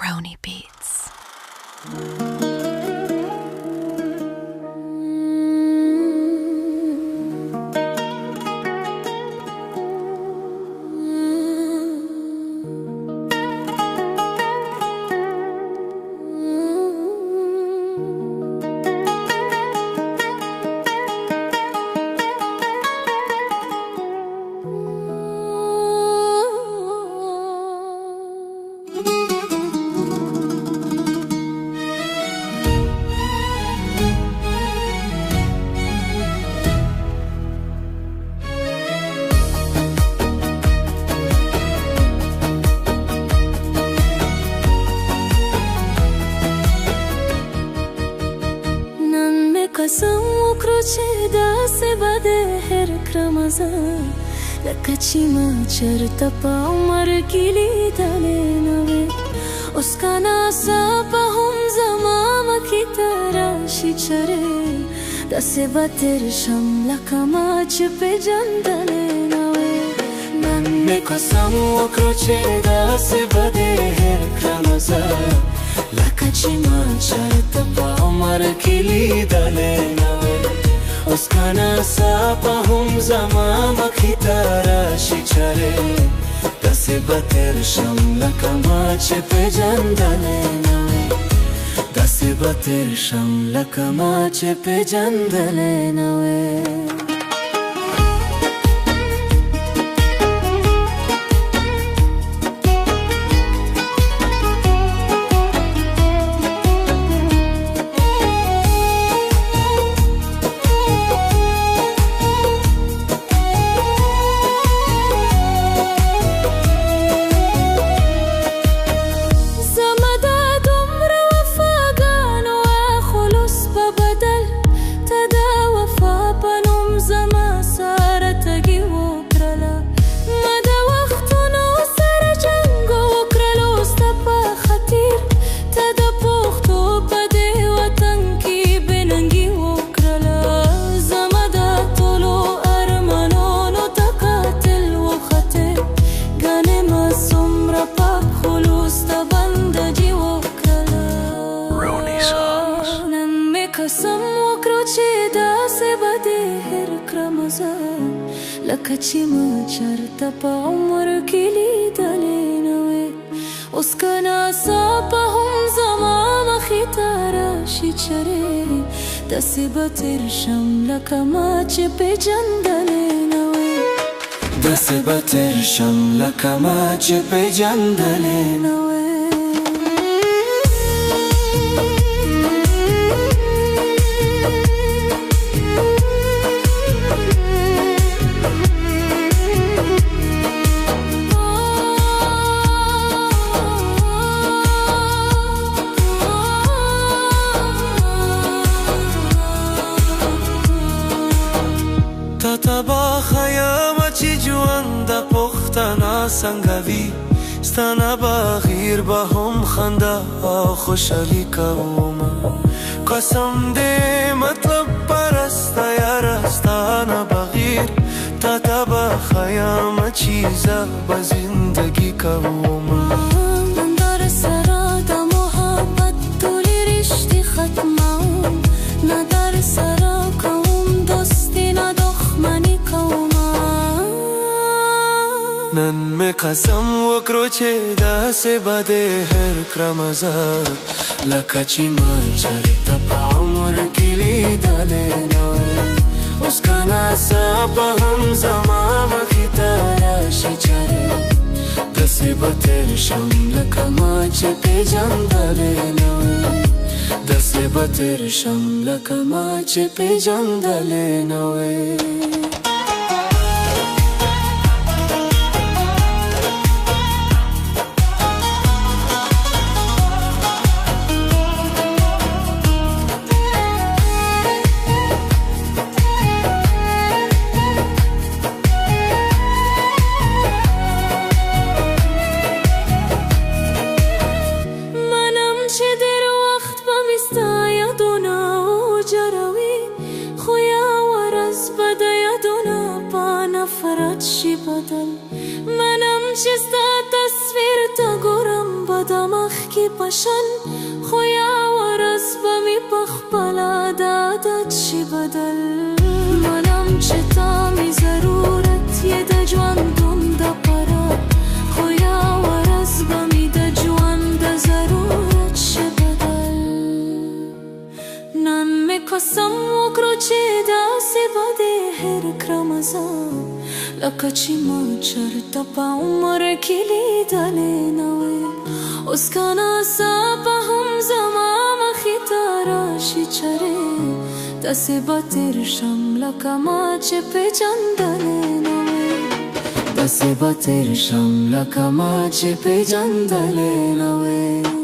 Roni Beats. قسم وکړو چې داسې به دې هېر کړمه زه لکه چې ما چېرته په عمر کې لیدلې نه وې. اوس که ناڅاپه هم زما مخې ته راشي چرې داسې به تېر شم لکه ما چې پېژندلې نه وې. نن مې قسم وکړو چې داسې به دې هېر کړمه زه لکه چې ما چېرته په عمر کې لیدلې نه وې. اوس که ناڅاپه هم زما مخې ته راشي چرې داسې به تېر شم لکه ما چې پېژندلې نه وې. داسې به تېر شم لکه ما چې پېژندلې نه وې. قسم وکړو چې داسې به دې هېر کړمه زه لکه چې ما چېرته په عمر کې لیدلې نه وې. اوس که ناڅاپه هم زما مخې ته راشي چرې داسې به تېر شم لکه ما چې پېژندلې نه وې. داسې به تېر شم لکه ما چې پېژندلې نه وې. تا به ښیم چې ژوند د پښتنه څنګه وي ستا نه بغیر به هم خندا او خوشحالي کومه. قسم دې مطلب پرسته یاره ستا نه بغیر تا ته به ښیم چې زه به زندګي کومه. نندار سره د محبت ټولې رشتې ختموم نه در سره کوم دوستي نه دښمني کومه. نن مې قسم وکړو چې داسې به دې هېر کړمه زه لکه چې ما چېرته په عمر کې لیدلې نه وې. اوس که ناڅاپه هم زما مخې ته راشي چرې داسې به تېر شم لکه ما چې پېژندلې نه وې. داسې به تېر شم لکه ما چې پېژندلې نه وې. خو یا ورځ به د یاد کی پشن خویا ورس بمی پخپلا دادت شی بدل منم چتا می ضرورت یه د ژوندون د پره خویا ورس بمی د ژوند د ضرورت شی بدل نن می قسم وکړو چې داسې به دې هېر کړمه زه لکه چې ما چېرته په عمر کې لیدلې نه وې اوس که ناڅاپه هم زما مخې ته راشي چرې داسې به تېر شم لکه ما چې پېژندلې نه وې داسې به تېر شم لکه ما چې پېژندلې نه وې